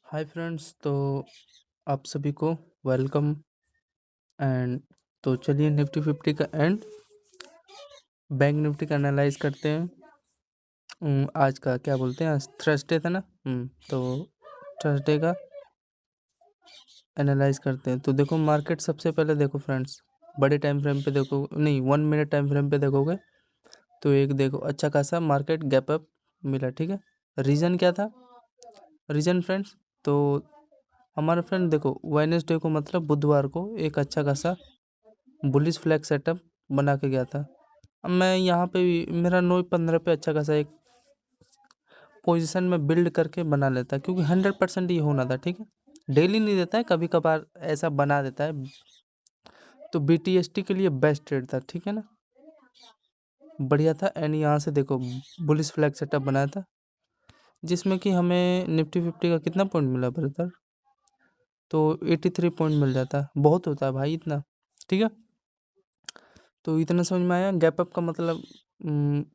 Hi friends. तो आप सभी को वेलकम। एंड तो चलिए निफ्टी 50 का एंड बैंक निफ्टी का एनालाइज करते हैं। आज का क्या बोलते हैं, आज थर्सडे था ना। तो थर्सडे का एनालाइज करते हैं। तो देखो मार्केट सबसे पहले देखो फ्रेंड्स, बड़े टाइम फ्रेम पे देखो, नहीं 1 मिनट टाइम फ्रेम पे देखोगे तो एक देखो अच्छा खासा मार्केट गैप अप मिला। ठीक है, रीज़न क्या था? रीज़न फ्रेंड्स, तो हमारा फ्रेंड देखो वेडनेसडे को मतलब बुधवार को एक अच्छा खासा बुलिश फ्लैग सेटअप बना के गया था। अब मैं यहाँ पे भी मेरा 9-15 पे अच्छा खासा एक पोजीशन में बिल्ड करके बना लेता, क्योंकि 100% ये होना था। ठीक है, डेली नहीं देता है, कभी कभार ऐसा बना देता है। तो BTST के लिए बेस्ट ट्रेड था। ठीक है ना, बढ़िया था। एंड यहाँ से देखो बुलिश फ्लैग सेटअप बनाया था, जिसमें कि हमें निफ्टी 50 का कितना पॉइंट मिला ब्रदर? तो 83 पॉइंट मिल जाता, बहुत होता है भाई इतना। ठीक है, तो इतना समझ में आया गैप अप का मतलब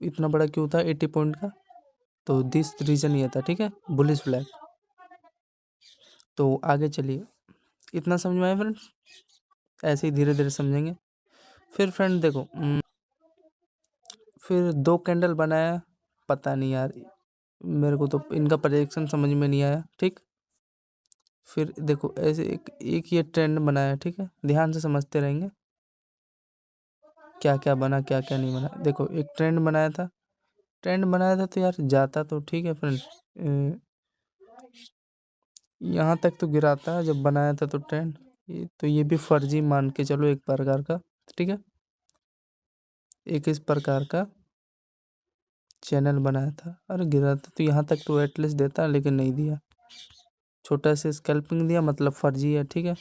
इतना बड़ा क्यों था 80 पॉइंट का। तो दिस रीजन ये था। ठीक है, बुलिश फ्लैग। तो आगे चलिए, इतना समझ में आया फ्रेंड्स? ऐसे ही धीरे धीरे समझेंगे। फिर फ्रेंड देखो फिर दो कैंडल बनाया, पता नहीं यार, मेरे को तो इनका प्रेडिक्शन समझ में नहीं आया। ठीक, फिर देखो ऐसे एक ये ट्रेंड बनाया। ठीक है, ध्यान से समझते रहेंगे क्या क्या बना क्या क्या नहीं बना। देखो एक ट्रेंड बनाया था, तो यार जाता तो ठीक है फ्रेंड, यहाँ तक तो गिराता है जब बनाया था तो ट्रेंड। ये भी फर्जी मान के चलो एक प्रकार का। ठीक है, एक इस प्रकार का चैनल बनाया था, अरे गिरा था तो यहाँ तक तो एटलीस्ट देता, लेकिन नहीं दिया। छोटा से स्कैल्पिंग दिया, मतलब फर्जी है। ठीक है,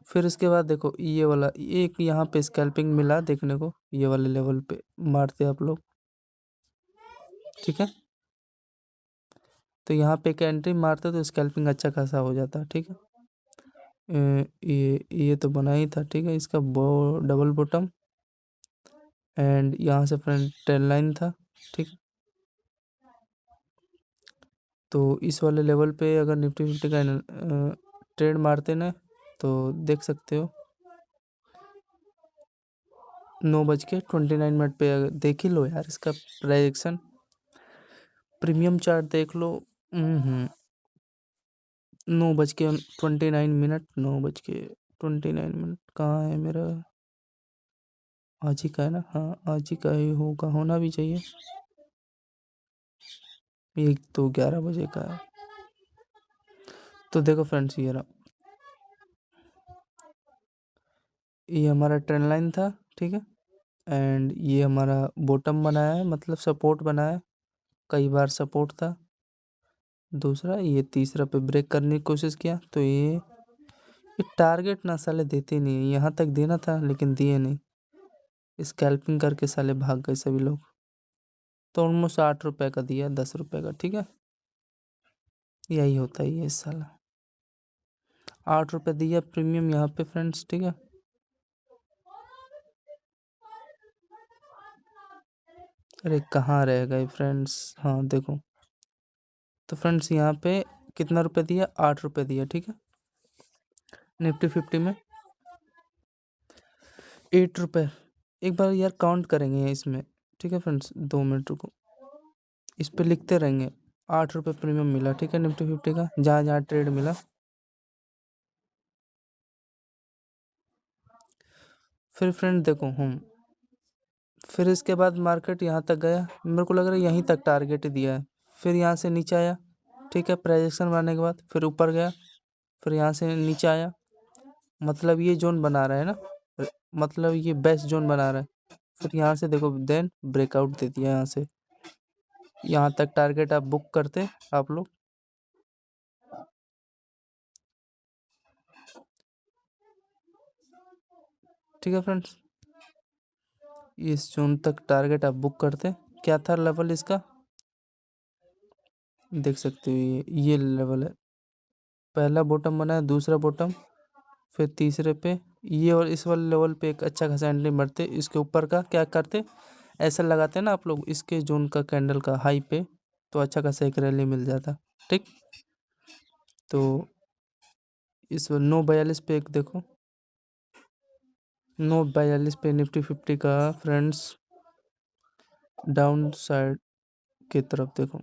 फिर इसके बाद देखो ये वाला एक यहाँ पे स्कैल्पिंग मिला देखने को, ये वाले लेवल पे मारते आप लोग। ठीक है, तो यहाँ पे एक एंट्री मारते तो स्कैल्पिंग अच्छा खासा हो जाता। ठीक है, ये तो बना ही था। ठीक है, इसका डबल बॉटम एंड यहाँ से फ्रंट ट्रेंड लाइन था। ठीक, तो इस वाले लेवल पे अगर निफ्टी 50 का ट्रेड मारते ना, तो देख सकते हो 9:29 पे अगर देख ही लो यार इसका प्रेडिक्शन, प्रीमियम चार्ट देख लो। 9:29, 9:29 कहाँ है मेरा? आज ही का है ना? हाँ आज ही का ही होगा, होना भी चाहिए। एक तो 11 बजे का है। तो देखो फ्रेंड्स ये रहा, ये हमारा ट्रेंड लाइन था। ठीक है, एंड ये हमारा बॉटम बनाया है, मतलब सपोर्ट बनाया है, कई बार सपोर्ट था। दूसरा ये तीसरा पे ब्रेक करने की कोशिश किया, तो ये टारगेट ना साले देते नहीं है, यहाँ तक देना था लेकिन दिए नहीं, स्कैल्पिंग करके साले भाग गए सभी लोग। तो ऑलमोस्ट 8 रुपये का दिया, 10 रुपये का। ठीक है, यही होता है ये साला, 8 रुपये दिया प्रीमियम यहाँ पे फ्रेंड्स। ठीक है, अरे कहाँ रह गए फ्रेंड्स? हाँ देखो, तो फ्रेंड्स यहाँ पे कितना रुपये दिया? 8 रुपये दिया। ठीक है, निफ्टी 50 में 8 रुपये। एक बार यार काउंट करेंगे इसमें। ठीक है फ्रेंड्स, 2 मिनट रुको, इस पे लिखते रहेंगे। 8 रुपये प्रीमियम मिला। ठीक है, निफ्टी 50 का जहाँ जहाँ ट्रेड मिला। फिर फ्रेंड देखो फिर इसके बाद मार्केट यहाँ तक गया, मेरे को लग रहा है यहीं तक टारगेट दिया है। फिर यहाँ से नीचे आया। ठीक है, प्रेजेक्शन बनाने के बाद फिर ऊपर गया, फिर यहाँ से नीचे आया, मतलब ये जोन बना रहा है ना, मतलब ये बेस्ट जोन बना रहा है। फिर यहाँ से देखो देन ब्रेकआउट दे दिया यहाँ से, यहाँ तक टारगेट आप बुक करते आप लोग। ठीक है फ्रेंड्स, इस जोन तक टारगेट आप बुक करते। क्या था लेवल इसका? देख सकते हो ये लेवल है, पहला बॉटम बना है, दूसरा बॉटम, फिर तीसरे पे ये, और इस वाले लेवल पे एक अच्छा खासा एंट्री मारते। इसके ऊपर का क्या करते, ऐसा लगाते ना आप लोग इसके जोन का कैंडल का हाई पे, तो अच्छा खासा एक रैली मिल जाता। ठीक, तो इस 942 पे एक देखो, 942 पे निफ्टी 50 का फ्रेंड्स डाउन साइड की तरफ देखो।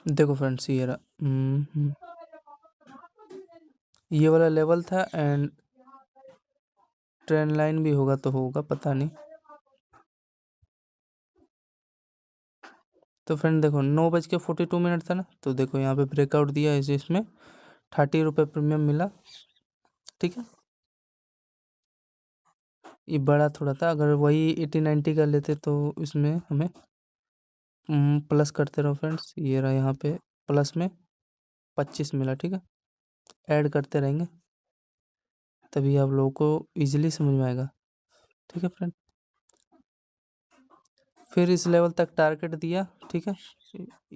देखो फ्रेंड्स ये रहा, ये वाला लेवल था एंड ट्रेंड लाइन भी होगा तो होगा, पता नहीं। तो फ्रेंड देखो 9:42 था ना, तो देखो यहाँ पे ब्रेकआउट दिया है, इसमें 30 रुपये प्रीमियम मिला, ठीक है। ये बड़ा थोड़ा था, अगर वही 80-90 का लेते तो इसमें हमें प्लस करते रहो फ्रेंड्स। ये रहा यहाँ पे प्लस में 25 मिला, ठीक है। ऐड करते रहेंगे तभी आप लोगों को इजीली समझ में आएगा, ठीक है फ्रेंड। फिर इस लेवल तक टारगेट दिया, ठीक है।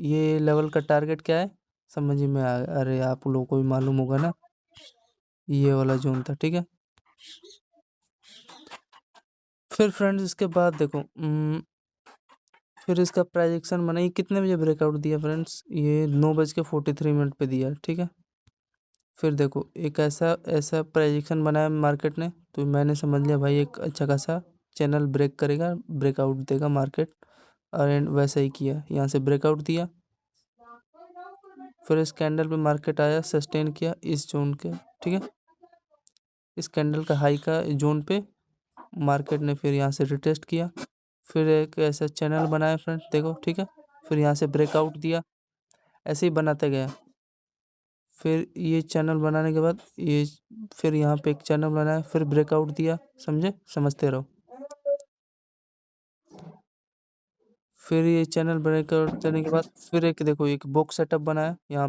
ये लेवल का टारगेट क्या है समझ में आ, अरे आप लोगों को भी मालूम होगा ना, ये वाला जोन था, ठीक है। फिर फ्रेंड्स इसके बाद देखो, फिर इसका प्रोजेक्शन बना, ये कितने बजे ब्रेकआउट दिया फ्रेंड्स, ये 9:43 पे दिया, ठीक है। फिर देखो एक ऐसा ऐसा प्रोजेक्शन बनाया मार्केट ने, तो मैंने समझ लिया भाई एक अच्छा खासा चैनल ब्रेक करेगा, ब्रेकआउट देगा मार्केट, और एंड वैसा ही किया, यहाँ से ब्रेकआउट दिया। फिर इस कैंडल पे मार्केट आया, सस्टेन किया इस जोन के, ठीक है। इस कैंडल का हाई का जोन पे मार्केट ने फिर यहाँ से रिटेस्ट किया, फिर एक ऐसा चैनल बनाया फ्रेंड्स देखो, ठीक है। फिर यहाँ से ब्रेकआउट दिया, ऐसे ही बनाते गया। फिर ये चैनल बनाने के बाद ये फिर यहाँ पे एक चैनल बनाया, फिर ब्रेकआउट दिया, समझे, समझते रहो। फिर ये चैनल ब्रेकआउट देने के बाद फिर एक देखो एक बॉक्स सेटअप बनाया यहाँ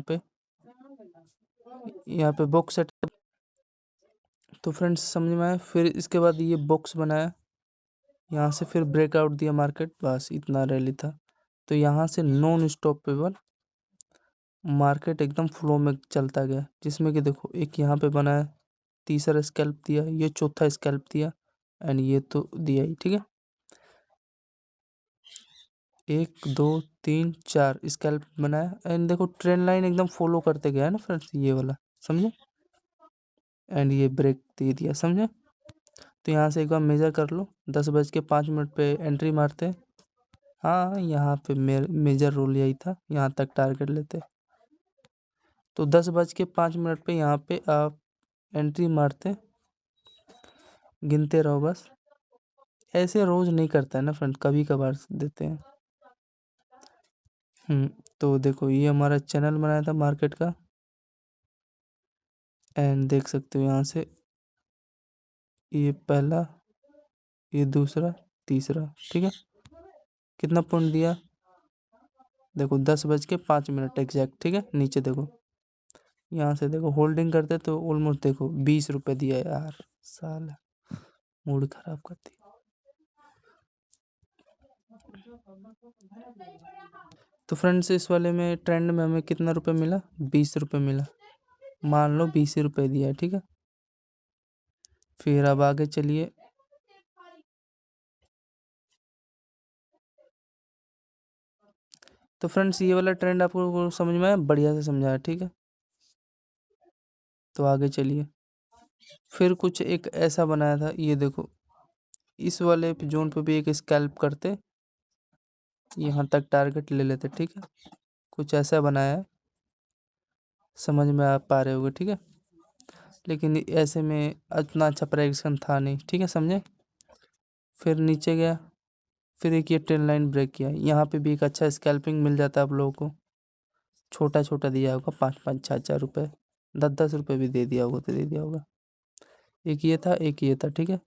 पे बॉक्स सेटअप, तो फ्रेंड्स समझ में आया। फिर इसके बाद ये बॉक्स बनाया, यहाँ से फिर ब्रेकआउट दिया मार्केट, बस इतना रैली था। तो यहाँ से नॉन स्टॉपेबल मार्केट एकदम फ्लो में चलता गया, जिसमें कि देखो एक यहाँ पे बनाया, तीसरा स्कैल्प दिया, ये चौथा स्कैल्प दिया, एंड ये तो दिया ही, ठीक है। 1 2 3 4 स्कैल्प बनाया, एंड देखो ट्रेंड लाइन एकदम फॉलो करते गया ना फ्रेंड्स, ये वाला, समझे। एंड ये ब्रेक दे दिया, समझे। तो यहाँ से एक बार मेजर कर लो, 10:05 पे एंट्री मारते। हाँ यहाँ पे मेजर रोल यही था, यहाँ तक टारगेट लेते। तो 10:05 पे यहाँ पे आप एंट्री मारते, गिनते रहो बस। ऐसे रोज नहीं करता है ना फ्रेंड, कभी कभार देते हैं। तो देखो ये हमारा चैनल बनाया था मार्केट का, एंड देख सकते हो यहाँ से ये पहला, ये दूसरा, तीसरा, ठीक है। कितना पॉइंट दिया देखो, 10:05 एग्जैक्ट, ठीक है। नीचे देखो, यहाँ से देखो होल्डिंग करते तो ऑलमोस्ट देखो 20 रुपये दिया यार, साल मूड खराब करती। तो फ्रेंड्स इस वाले में ट्रेंड में हमें कितना रुपए मिला, 20 रुपये मिला, मान लो 20 रुपये दिया है, ठीक है। फिर अब आगे चलिए, तो फ्रेंड्स ये वाला ट्रेंड आपको समझ में आया, बढ़िया से समझाया, ठीक है। तो आगे चलिए, फिर कुछ एक ऐसा बनाया था, ये देखो इस वाले जोन पे भी एक स्कैल्प करते, यहाँ तक टारगेट ले लेते, ठीक है। कुछ ऐसा बनाया है, समझ में आ पा रहे होगे, ठीक है। लेकिन ऐसे में इतना अच्छा प्रेडिक्शन था नहीं, ठीक है, समझे। फिर नीचे गया, फिर एक ये ट्रेंड लाइन ब्रेक किया, यहाँ पे भी एक अच्छा स्कैल्पिंग मिल जाता है आप लोगों को। छोटा छोटा दिया होगा, 5-5 4-4 रुपये, 10-10 रुपये भी दे दिया होगा तो दे दिया होगा। एक ये था, एक ये था, ठीक है।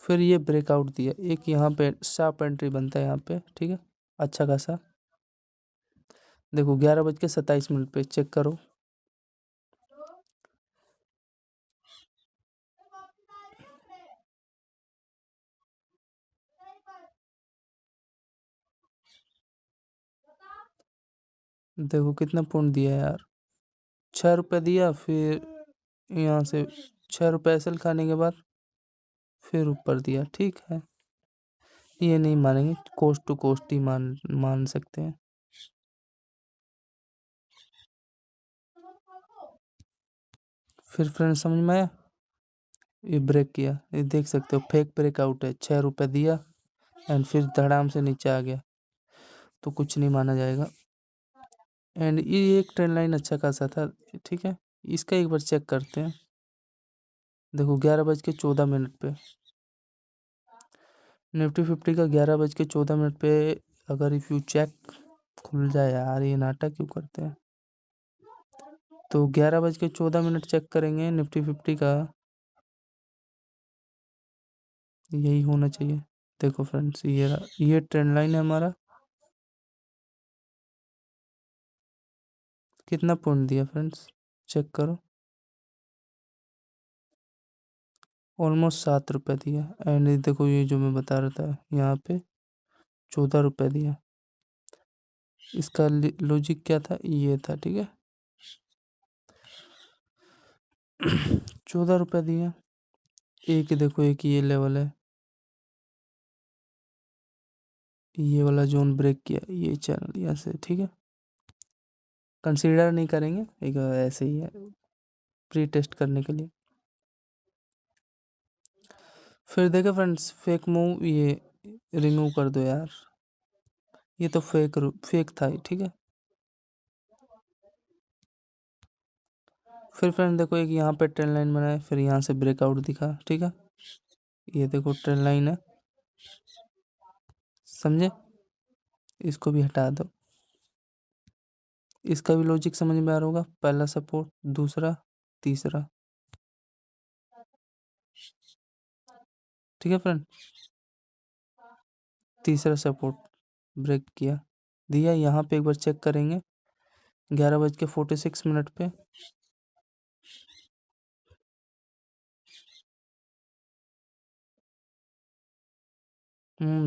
फिर ये ब्रेकआउट दिया, एक यहाँ पे शार्प एंट्री बनता है यहाँ पे, ठीक है, अच्छा खासा। देखो 11:27 पे चेक करो, देखो कितना पॉइंट दिया है यार, ₹6 दिया, फिर यहाँ से ₹6 एसएल खाने के बाद फिर ऊपर दिया, ठीक है। ये नहीं मानेंगे, कोस्ट टू कोस्ट ही मान मान सकते हैं। फिर फ्रेंड समझ में आया? ये ब्रेक किया, ये देख सकते हो फेक ब्रेकआउट है, ₹6 दिया एंड फिर धड़ाम से नीचे आ गया, तो कुछ नहीं माना जाएगा। एंड ये एक ट्रेंड लाइन अच्छा खासा था, ठीक है। इसका एक बार चेक करते हैं। देखो 11:14 पे निफ्टी 50 का 11:14 पे अगर इफ़ यू चेक खुल जाए यार, ये नाटक क्यों करते हैं। तो 11:14 चेक करेंगे निफ्टी 50 का, यही होना चाहिए। देखो फ्रेंड्स, ये ट्रेंड लाइन है हमारा। कितना पॉइंट दिया फ्रेंड्स, चेक करो, ऑलमोस्ट ₹7 दिया। एंड देखो ये जो मैं बता रहा था यहाँ पे ₹14 दिया। इसका लॉजिक क्या था, ये था, ठीक है। ₹14 दिया। एक देखो, एक ये लेवल है, ये वाला जोन ब्रेक किया, ये चैनल यहाँ से, ठीक है। कंसीडर नहीं करेंगे, एक ऐसे ही है प्री टेस्ट करने के लिए। फिर देखे फ्रेंड्स, फेक मूव ये रिमूव कर दो यार, ये तो फेक था ही, ठीक है। फिर फ्रेंड देखो, एक यहाँ पे ट्रेंड लाइन बनाए, फिर यहाँ से ब्रेकआउट दिखा, ठीक है। ये देखो ट्रेंड लाइन है, समझे, इसको भी हटा दो। इसका भी लॉजिक समझ में आ रहा होगा, पहला सपोर्ट, दूसरा, तीसरा, ठीक है फ्रेंड। तीसरा सपोर्ट ब्रेक किया, दिया। यहाँ पे एक बार चेक करेंगे 11:46 पे।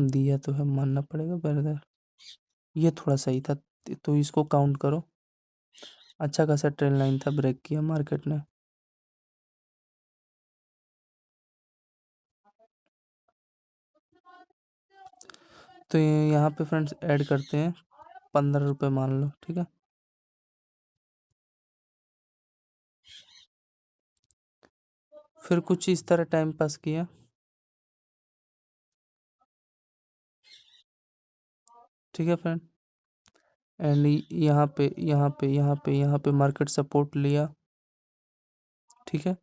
दिया तो है, मानना पड़ेगा ब्रदर, ये थोड़ा सही था, तो इसको काउंट करो। अच्छा खासा ट्रेंड लाइन था, ब्रेक किया मार्केट ने। तो यहाँ पे फ्रेंड्स ऐड करते हैं ₹15 मान लो, ठीक है। फिर कुछ इस तरह टाइम पास किया, ठीक है फ्रेंड। एंड यहाँ पे मार्केट सपोर्ट लिया, ठीक है।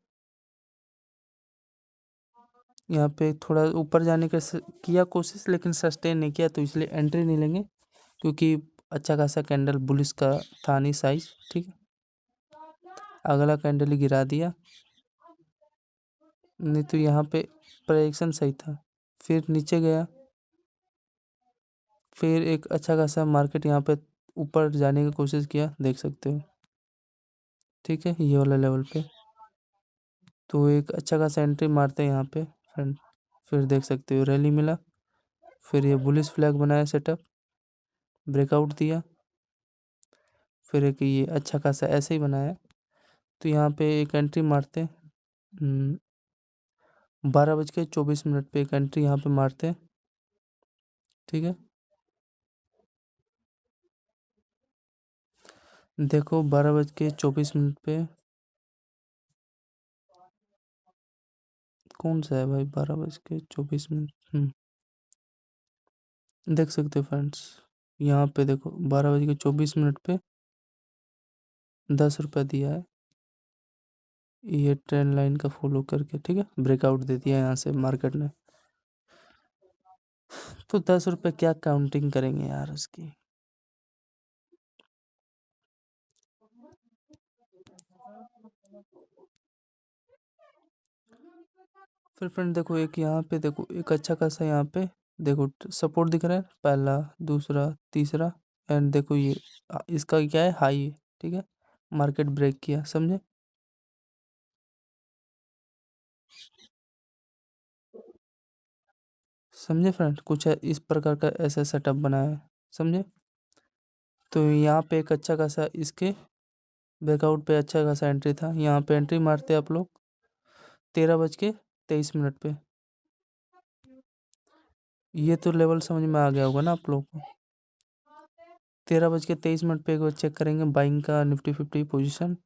यहाँ पे थोड़ा ऊपर जाने का किया कोशिश, लेकिन सस्टेन नहीं किया, तो इसलिए एंट्री नहीं लेंगे, क्योंकि अच्छा खासा कैंडल बुलिश का था नहीं साइज, ठीक है। अगला कैंडल ही गिरा दिया, नहीं तो यहाँ पे प्रेडिक्शन सही था। फिर नीचे गया, फिर एक अच्छा खासा मार्केट यहाँ पे ऊपर जाने की कोशिश किया, देख सकते हो, ठीक है, ये वाला लेवल पे। तो एक अच्छा खासा एंट्री मारते हैं यहाँ पे फ्रेंड, फिर देख सकते हो रैली मिला, फिर ये बुलिश फ्लैग बनाया, सेटअप, ब्रेकआउट दिया, फिर एक ये अच्छा खासा ऐसे ही बनाया। तो यहाँ पे एक एंट्री मारते हैं, 12:24 पे एक एंट्री यहाँ पे मारते हैं, ठीक है। देखो 12:24 पे कौन सा है भाई, 12:24। देख सकते हो फ्रेंड्स, यहाँ पे देखो 12:24 पे ₹10 दिया है, ये ट्रेंड लाइन का फॉलो करके, ठीक है। ब्रेकआउट दे दिया यहाँ से मार्केट ने, तो ₹10 क्या काउंटिंग करेंगे यार उसकी। फिर फ्रेंड देखो, एक यहाँ पे देखो, एक अच्छा खासा यहाँ पे देखो सपोर्ट दिख रहा है, पहला, दूसरा, तीसरा। एंड देखो ये इसका क्या है, हाई है, ठीक है। मार्केट ब्रेक किया, समझे। समझे फ्रेंड, कुछ है इस प्रकार का ऐसा सेटअप बनाया है, समझे। तो यहाँ पे एक अच्छा खासा इसके ब्रेकआउट पे अच्छा खासा एंट्री था। यहाँ पे एंट्री मारते आप लोग 13:23 पे। ये तो लेवल समझ में आ गया होगा ना आप लोग को। 13:23 पे एक बार चेक करेंगे बाइंग का निफ्टी 50 पोजीशन।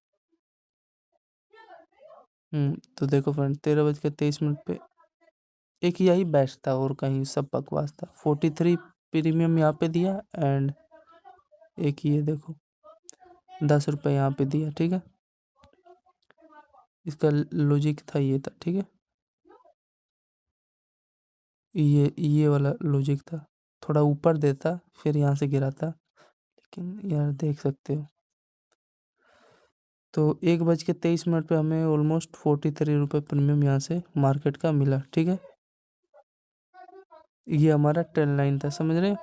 तो देखो फ्रेंड 13:23 पे एक यही बेस्ट था और कहीं सब बकवास था। 43 प्रीमियम यहाँ पे दिया एंड एक ये देखो 10 रुपये यहाँ पे दिया, ठीक है। इसका लॉजिक था, ये था, ठीक है। ये वाला लॉजिक था, थोड़ा ऊपर देता फिर यहाँ से गिराता, लेकिन यार देख सकते हो। तो 1:23 पे हमें ऑलमोस्ट 43 रुपये प्रीमियम यहाँ से मार्केट का मिला, ठीक है। ये हमारा ट्रेंड लाइन था, समझ रहे हो?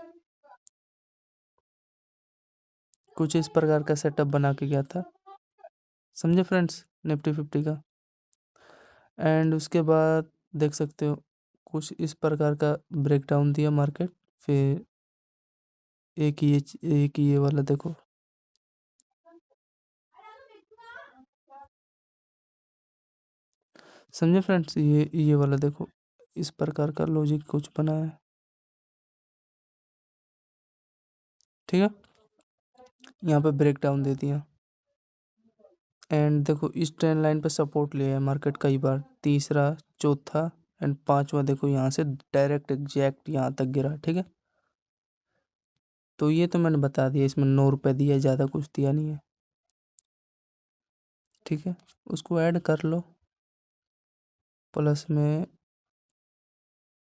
कुछ इस प्रकार का सेटअप बना के गया था, समझे फ्रेंड्स, निफ्टी 50 का। एंड उसके बाद देख सकते हो कुछ इस प्रकार का ब्रेकडाउन दिया मार्केट। फिर एक ये वाला देखो, समझे फ्रेंड्स, ये वाला देखो इस प्रकार का लॉजिक कुछ बना है, ठीक है। यहाँ पे ब्रेकडाउन दे दिया एंड देखो इस ट्रेंड लाइन पे सपोर्ट लिया है मार्केट कई बार, तीसरा, चौथा एंड पांचवा देखो यहाँ से डायरेक्ट एग्जैक्ट यहाँ तक गिरा, ठीक है। तो ये तो मैंने बता दिया, इसमें 9 रुपये दिया, ज़्यादा कुछ दिया नहीं है, ठीक है। उसको ऐड कर लो, प्लस में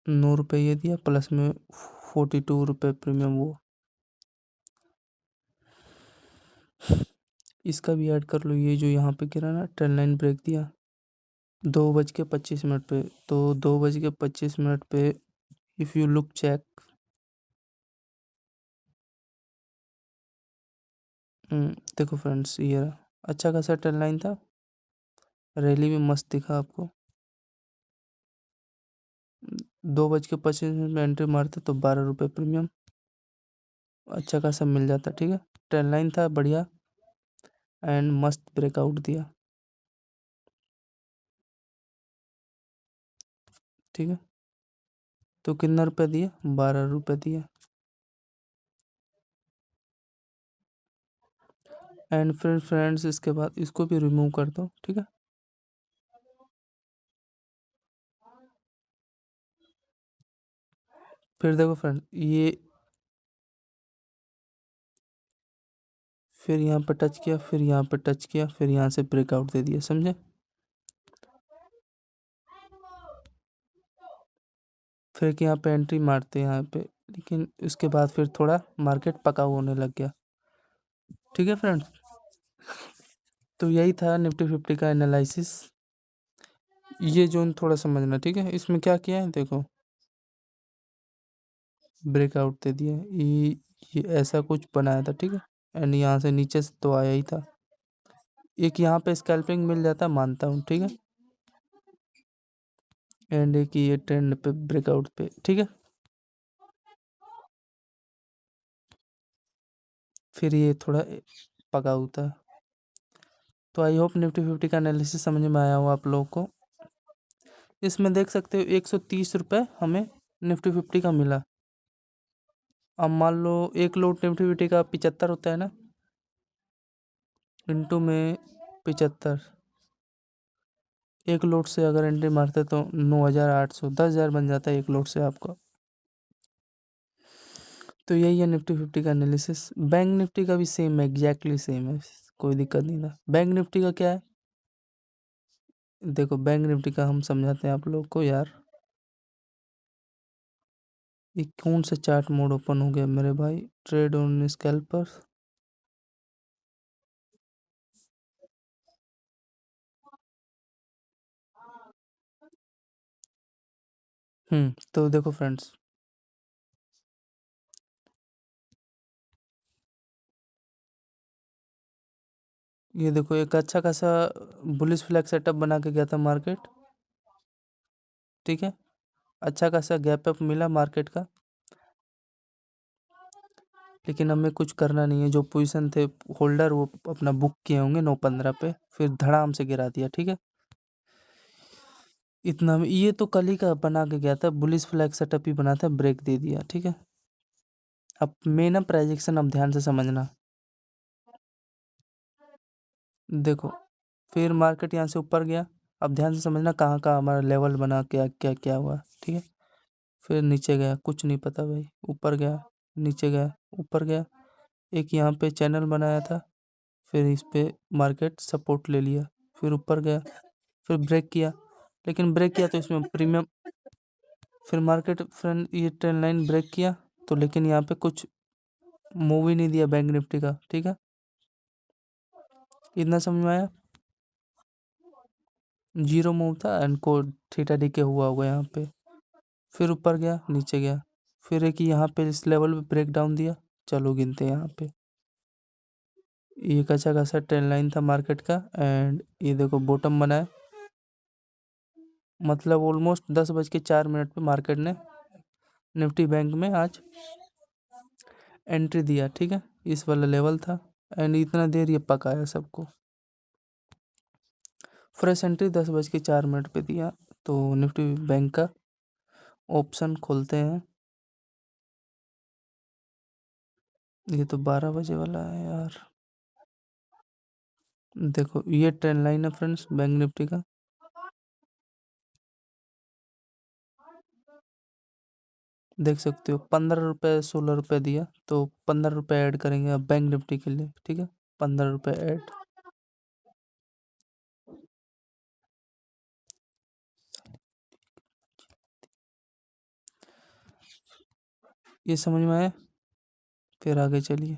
9 रुपये ये दिया, प्लस में 42 रुपये प्रीमियम वो, इसका भी ऐड कर लो। ये जो यहाँ पे गिरा ना, ट्रेंड लाइन ब्रेक दिया 2:25 पे। तो 2:25 पे इफ़ यू लुक चेक, देखो फ्रेंड्स ये रहा, अच्छा खासा ट्रेंड लाइन था, रैली भी मस्त दिखा आपको। 2:25 में एंट्री मारते तो 12 रुपये प्रीमियम अच्छा खासा मिल जाता, ठीक है। ट्रेंड लाइन था बढ़िया एंड मस्त ब्रेकआउट दिया, ठीक है। तो कितना रुपया दिया? 12 रुपये दिया। एंड फिर फ्रेंड्स इसके बाद इसको भी रिमूव कर दो, ठीक है। फिर देखो फ्रेंड ये, फिर यहाँ पे टच किया, फिर यहाँ पे टच किया, फिर यहाँ से ब्रेकआउट दे दिया, समझे। फिर यहाँ पे एंट्री मारते हैं यहाँ पे, लेकिन उसके बाद फिर थोड़ा मार्केट पकाऊ होने लग गया, ठीक है फ्रेंड्स। तो यही था निफ्टी 50 का एनालिसिस। ये जोन थोड़ा समझना, ठीक है। इसमें क्या किया है देखो, ब्रेकआउट दे दिया, ये ऐसा कुछ बनाया था, ठीक है। एंड यहाँ से नीचे से तो आया ही था, एक यहाँ पे स्कैल्पिंग मिल जाता मानता हूँ, ठीक है। एंड एक ये ट्रेंड पे ब्रेकआउट पे, ठीक है। फिर ये थोड़ा पकाऊ था। तो आई होप निफ्टी 50 का एनालिसिस समझ में आया हो आप लोगों को। इसमें देख सकते हो 130 रुपये हमें निफ्टी 50 का मिला। अब मान लो एक लोट निफ्टी 50 का 75 होता है ना, इंटू में 75, एक लोट से अगर एंट्री मारते तो 9,800, 10,000 बन जाता है एक लोट से आपका। तो यही है निफ्टी 50 का एनालिसिस। बैंक निफ्टी का भी सेम है, एग्जैक्टली सेम है, कोई दिक्कत नहीं था। बैंक निफ्टी का क्या है देखो, बैंक निफ्टी का हम समझाते हैं आप लोग को यार। ये कौन सा चार्ट मोड ओपन हो गया मेरे भाई, ट्रेड ऑन स्कैल्पर। तो देखो फ्रेंड्स, ये देखो एक अच्छा खासा बुलिश फ्लैग सेटअप बना के गया था मार्केट, ठीक है। अच्छा खासा गैप अप मिला मार्केट का, लेकिन हमें कुछ करना नहीं है, जो पोजीशन थे होल्डर वो अपना बुक किए होंगे 9:15 पे, फिर धड़ाम से गिरा दिया, ठीक है। इतना में ये तो कल ही का बना के गया था, बुलिश फ्लैग सेटअप ही बना था, ब्रेक दे दिया, ठीक है। अब मेन अब प्राइजेक्शन अब ध्यान से समझना। देखो फिर मार्केट यहाँ से ऊपर गया, अब ध्यान से समझना कहाँ कहाँ हमारा लेवल बना, क्या क्या क्या हुआ, ठीक है। फिर नीचे गया, कुछ नहीं पता भाई, ऊपर गया, नीचे गया, ऊपर गया, एक यहाँ पे चैनल बनाया था, फिर इस पे मार्केट सपोर्ट ले लिया, फिर ऊपर गया, फिर ब्रेक किया, लेकिन ब्रेक किया तो इसमें प्रीमियम, फिर मार्केट फ्रेंड ये ट्रेंड लाइन ब्रेक किया, तो लेकिन यहाँ पे कुछ मूव ही नहीं दिया बैंक निफ्टी का, ठीक है। इतना समझ में आया। जीरो मूव था एंड कोड थीटा डी के हुआ होगा यहाँ पे, फिर ऊपर गया, नीचे गया, फिर एक यहाँ पे इस लेवल पे ब्रेक डाउन दिया। चलो गिनते हैं यहाँ पे, ये एक अच्छा खासा ट्रेंड लाइन था मार्केट का, एंड ये देखो बॉटम बना है, मतलब ऑलमोस्ट 10:04 पे मार्केट ने निफ्टी बैंक में आज एंट्री दिया, ठीक है। इस वाला लेवल था एंड इतना देर ये पकाया सबको, फ्रेश एंट्री 10:04 पे दिया। तो निफ्टी बैंक का ऑप्शन खोलते हैं, ये तो 12 बजे वाला है यार। देखो ये ट्रेंड लाइन है फ्रेंड्स बैंक निफ्टी का, देख सकते हो 15 रुपये 16 रुपये दिया, तो 15 रुपये ऐड करेंगे अब बैंक निफ्टी के लिए, ठीक है। 15 रुपये ऐड, ये समझ में आया। फिर आगे चलिए,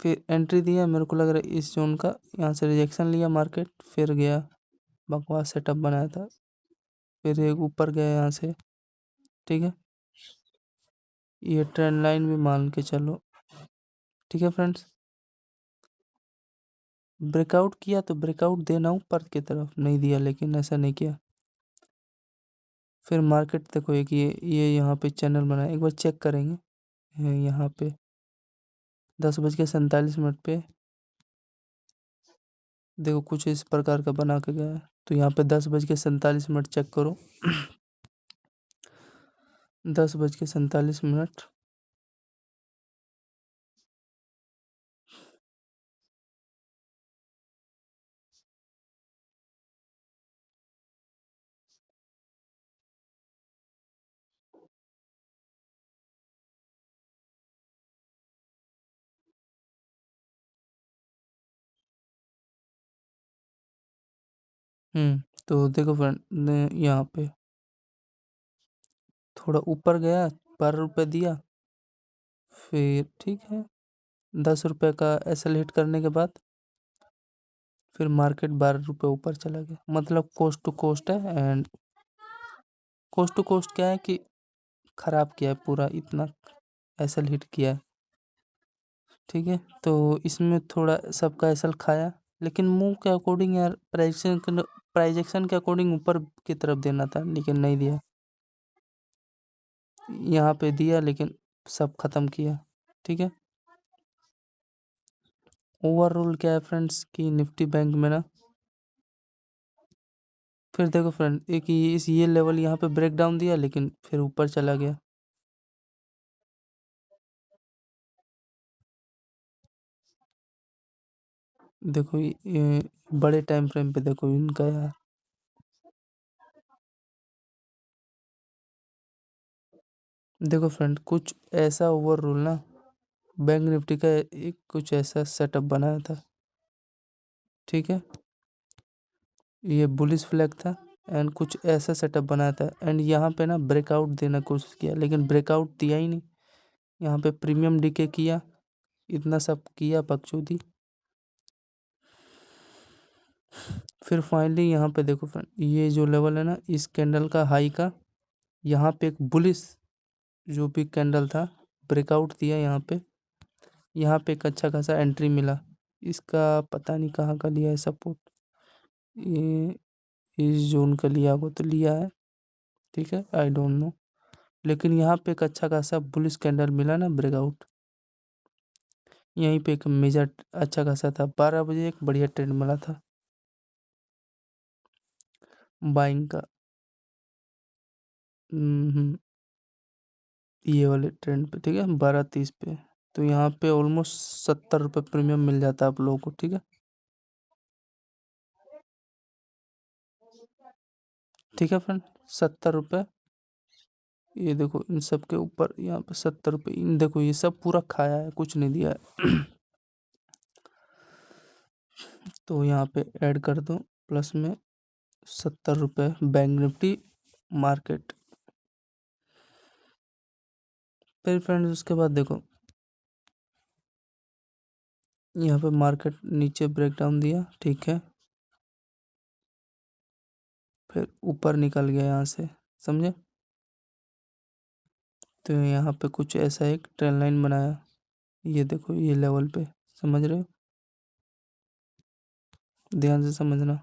फिर एंट्री दिया, मेरे को लग रहा है इस जोन का, यहाँ से रिजेक्शन लिया मार्केट, फिर गया, बकवास सेटअप बनाया था, फिर एक ऊपर गया यहाँ से, ठीक है। ये ट्रेंड लाइन भी मान के चलो, ठीक है फ्रेंड्स। ब्रेकआउट किया तो ब्रेकआउट देना ऊपर की तरफ नहीं दिया, लेकिन ऐसा नहीं किया। फिर मार्केट देखो एक ये यहाँ पे चैनल बनाया, एक बार चेक करेंगे, यहाँ पे 10:47 पे देखो कुछ इस प्रकार का बना के गया है, तो यहाँ पे 10:47 चेक करो। 10:47। तो देखो फ्रेंड यहाँ पे थोड़ा ऊपर गया, 12 रुपये दिया, फिर ठीक है 10 रुपये का एसएल हिट करने के बाद फिर मार्केट 12 रुपये ऊपर चला गया, मतलब कोस्ट टू कोस्ट है। एंड कोस्ट टू कोस्ट क्या है कि खराब किया है पूरा, इतना एसएल हिट किया है, ठीक है। तो इसमें थोड़ा सबका एसएल खाया, लेकिन मूव के अकॉर्डिंग यार प्राइजेक्शन के अकॉर्डिंग ऊपर की तरफ देना था, लेकिन नहीं दिया, यहाँ पे दिया लेकिन सब खत्म किया, ठीक है। ओवरऑल क्या है फ्रेंड्स कि निफ्टी बैंक में ना, फिर देखो फ्रेंड एक ये लेवल यहाँ पे ब्रेक डाउन दिया, लेकिन फिर ऊपर चला गया। देखो ये बड़े टाइम फ्रेम पे देखो इनका यार, देखो फ्रेंड कुछ ऐसा ओवरऑल ना बैंक निफ्टी का एक कुछ ऐसा सेटअप बनाया था, ठीक है। ये बुलिश फ्लैग था एंड कुछ ऐसा सेटअप बनाया था, एंड यहाँ पे ना ब्रेकआउट देने की कोशिश किया, लेकिन ब्रेकआउट दिया ही नहीं, यहाँ पे प्रीमियम डीके किया, इतना सब किया बकचोदी। फिर फाइनली यहाँ पे देखो फ्रेंड ये जो लेवल है ना इस कैंडल का हाई का, यहाँ पे एक बुलिश जो भी कैंडल था ब्रेकआउट दिया, यहाँ पे एक अच्छा खासा एंट्री मिला, इसका पता नहीं कहाँ का लिया है सपोर्ट, ये इस जोन का लिया होगा तो लिया है, ठीक है, आई डोंट नो। लेकिन यहाँ पे एक अच्छा खासा बुलिश कैंडल मिला ना, ब्रेकआउट, यहीं पे एक मेजर अच्छा खासा था, 12 बजे एक बढ़िया ट्रेंड मिला था बाइंग का। ये वाले ट्रेंड पे, ठीक है, 12:30 पे। तो यहाँ पे ऑलमोस्ट 70 रुपये प्रीमियम मिल जाता है आप लोगों को, ठीक है, ठीक है फ्रेंड, 70 रुपये। ये देखो इन सब के ऊपर यहाँ पे 70 रुपये, इन देखो ये सब पूरा खाया है, कुछ नहीं दिया है। तो यहाँ पे ऐड कर दो प्लस में 70 रुपये बैंक निफ्टी मार्केट। फिर फ्रेंड्स उसके बाद देखो यहाँ पे मार्केट नीचे ब्रेक डाउन दिया, ठीक है, फिर ऊपर निकल गया यहाँ से, समझे। तो यहाँ पे कुछ ऐसा एक ट्रेन लाइन बनाया, ये देखो ये लेवल पे, समझ रहे हो, ध्यान से समझना।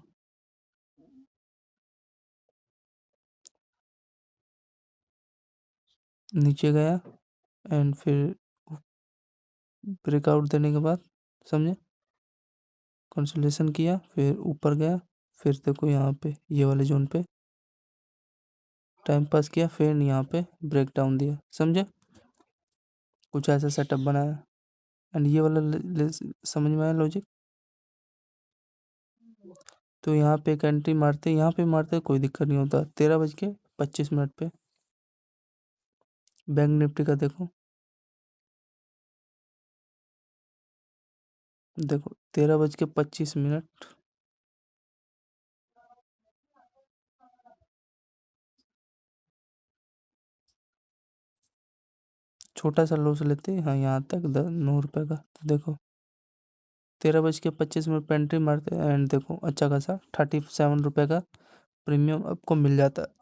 नीचे गया एंड फिर ब्रेकआउट देने के बाद, समझे, कंसोलिडेशन किया, फिर ऊपर गया, फिर देखो यहाँ पे ये वाले जोन पे टाइम पास किया, फिर यहाँ पे ब्रेक डाउन दिया, समझे, कुछ ऐसा सेटअप बनाया। एंड ये वाला समझ में आया लॉजिक। तो यहाँ पे एक एंट्री मारते, यहाँ पे मारते कोई दिक्कत नहीं होता, 13:25 पे बैंक निफ्टी का देखो, देखो 13:25। छोटा सा लॉस लेते हैं, हाँ यहाँ तक 9 रुपये का। तो देखो 13:25 पे एंट्री मारते हैं एंड देखो अच्छा खासा 37 रुपये का प्रीमियम आपको मिल जाता है।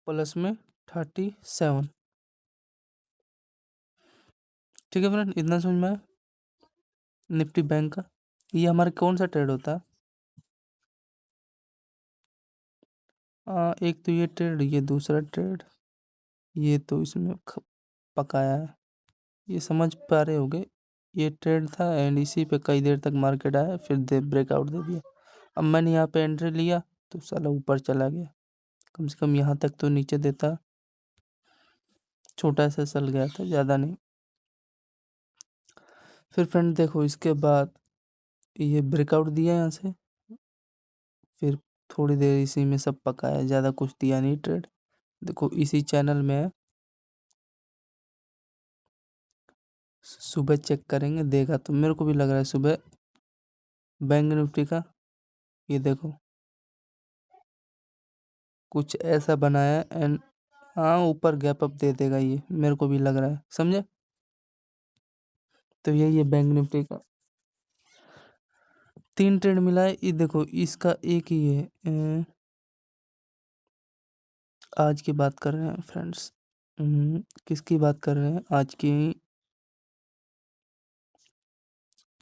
प्लस में 37, ठीक है फ्रेंड, इतना समझ में आया निफ्टी बैंक का। ये हमारा कौन सा ट्रेड होता है, एक तो ये ट्रेड, ये दूसरा ट्रेड, ये तो इसमें पकाया है, ये समझ पा रहे होगे। ये ट्रेड था एंड इसी पे कई देर तक मार्केट आया, फिर ब्रेकआउट दे दिया। अब मैंने यहाँ पे एंट्री लिया तो साला ऊपर चला गया, कम से कम यहाँ तक तो नीचे देता, छोटा सा सल गया था, ज़्यादा नहीं। फिर फ्रेंड देखो इसके बाद ये ब्रेकआउट दिया यहाँ से, फिर थोड़ी देर इसी में सब पकाया, ज़्यादा कुछ दिया नहीं ट्रेड। देखो इसी चैनल में सुबह चेक करेंगे, देगा तो मेरे को भी लग रहा है सुबह बैंक निफ्टी का, ये देखो कुछ ऐसा बनाया एंड हाँ ऊपर गैप अप दे देगा, ये मेरे को भी लग रहा है, समझे। तो यही है बैंक निफ्टी का, 3 ट्रेड मिला है। ये देखो इसका एक ही है, आज की बात कर रहे हैं फ्रेंड्स, किसकी बात कर रहे हैं आज की,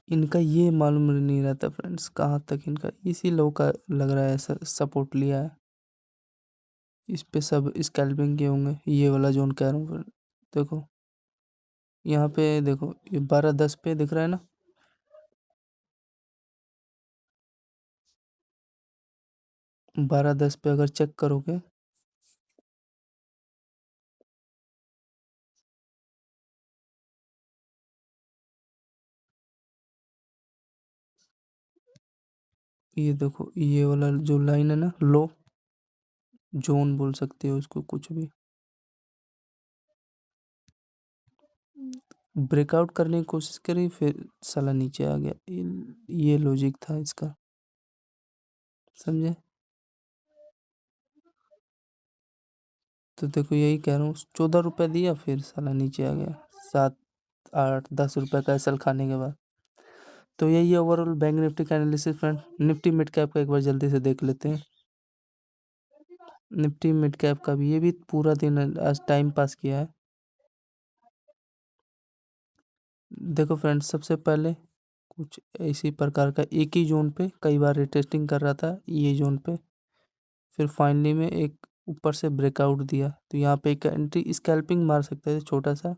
इनका ये मालूम नहीं रहता फ्रेंड्स कहाँ तक इनका, इसी लोग का लग रहा है सपोर्ट लिया है, इस पे सब स्कैल्पिंग किए होंगे, ये वाला जोन कह रहा हूँ फ्रेंड। देखो यहाँ पे देखो ये 12:10 पे दिख रहा है ना, 12:10 पे अगर चेक करोगे, ये देखो ये वाला जो लाइन है ना, लो जोन बोल सकते हो उसको कुछ भी, ब्रेकआउट करने की कोशिश करी, फिर साला नीचे आ गया, ये लॉजिक था इसका, समझे। तो देखो यही कह रहा हूँ, 14 रुपये दिया फिर साला नीचे आ गया, 7 8 10 रुपये का एसएल खाने के बाद। तो यही है ओवरऑल बैंक निफ्टी का analysis friend. Nifty mid cap का एक बार जल्दी से देख लेते हैं, निफ्टी मिड कैप का भी, ये भी पूरा दिन आज टाइम पास किया है। देखो फ्रेंड्स सबसे पहले कुछ इसी प्रकार का एक ही जोन पे कई बार रिटेस्टिंग कर रहा था ये जोन पे, फिर फाइनली में एक ऊपर से ब्रेकआउट दिया, तो यहाँ पे एक एंट्री स्कैल्पिंग मार सकते थे छोटा सा।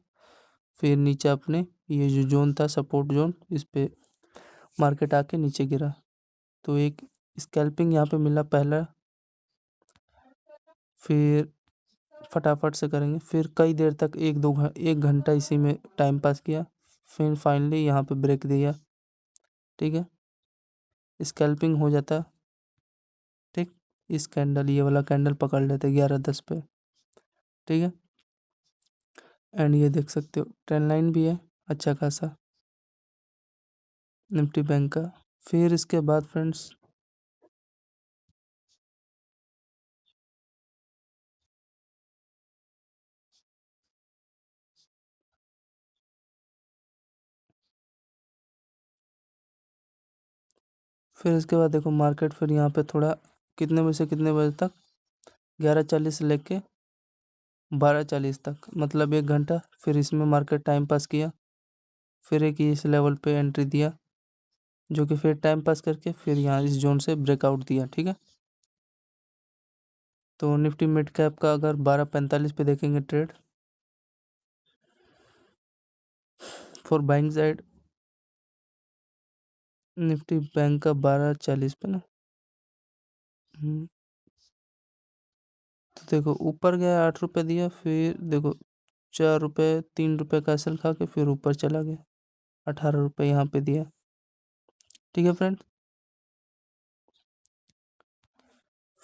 फिर नीचे अपने ये जो जोन था सपोर्ट जोन, इस पे मार्केट आके नीचे गिरा, तो एक स्कैल्पिंग यहाँ पे मिला पहला। फिर फटाफट से करेंगे, फिर कई देर तक एक घंटा इसी में टाइम पास किया, फिर फाइनली यहाँ पे ब्रेक दिया। ठीक है, स्कैल्पिंग हो जाता। ठीक, इस कैंडल ये वाला कैंडल पकड़ लेते 11:10 पे। ठीक है, एंड ये देख सकते हो ट्रेंड लाइन भी है अच्छा खासा निफ्टी बैंक का। फिर इसके बाद फ्रेंड्स फिर इसके बाद देखो मार्केट फिर यहाँ पे थोड़ा कितने बजे से कितने बजे तक, 11:40 से लेके 12:40 तक, मतलब एक घंटा फिर इसमें मार्केट टाइम पास किया। फिर एक इस लेवल पे एंट्री दिया, जो कि फिर टाइम पास करके फिर यहाँ इस जोन से ब्रेकआउट दिया। ठीक है, तो निफ्टी मिड कैप का अगर 12:45 पे देखेंगे trade for buying side, Nifty bank का 12:40 पे ना। हम्म, तो देखो ऊपर गया 8 रुपये दिया, फिर देखो 4 रुपये 3 रुपये का असल खा के फिर ऊपर चला गया, 18 रुपये यहाँ पे दिया। ठीक है फ्रेंड,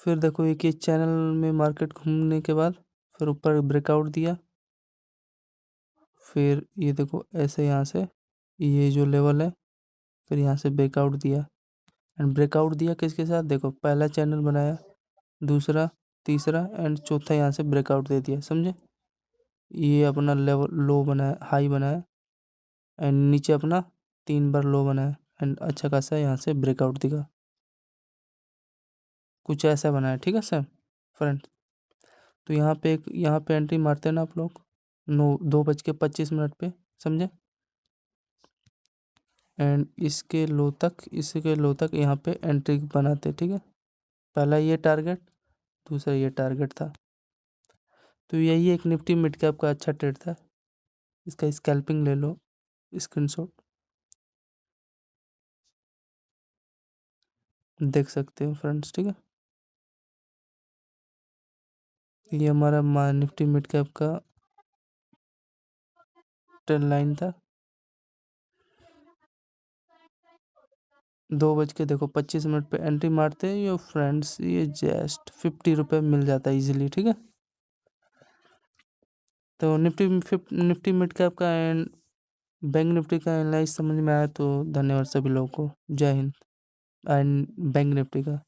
फिर देखो एक ही चैनल में मार्केट घूमने के बाद फिर ऊपर ब्रेकआउट दिया। फिर ये देखो ऐसे यहाँ से ये जो लेवल है, फिर यहाँ से ब्रेकआउट दिया, एंड ब्रेकआउट दिया किसके साथ, देखो पहला चैनल बनाया, दूसरा, तीसरा एंड चौथा यहाँ से ब्रेकआउट दे दिया, समझे। ये अपना लेवल लो बनाया, हाई बनाया, एंड नीचे अपना 3 बार लो बनाया, एंड अच्छा खासा यहाँ से ब्रेकआउट दिखा, कुछ ऐसा बनाया। ठीक है सर फ्रेंड, तो यहाँ पे एंट्री मारते हैं ना आप लोग 2:25 पे, समझे। एंड इसके लो तक यहाँ पे एंट्री बनाते। ठीक है, पहला ये टारगेट, दूसरा ये टारगेट था, तो यही एक निफ्टी मिड कैप का अच्छा ट्रेड था। इसका स्कैल्पिंग ले लो स्क्रीनशॉट, देख सकते हो फ्रेंड्स। ठीक है, ये हमारा निफ्टी मिड कैप का ट्रेंड लाइन था। 2:25 पे एंट्री मारते हैं ये फ्रेंड्स, ये जस्ट 50 रुपये मिल जाता है इजीली। ठीक है, तो निफ्टी मिड कैप का एंड बैंक निफ्टी का एनालाइज समझ में आया तो धन्यवाद सभी लोगों को। जय हिंद। एंड बैंक निफ्टी का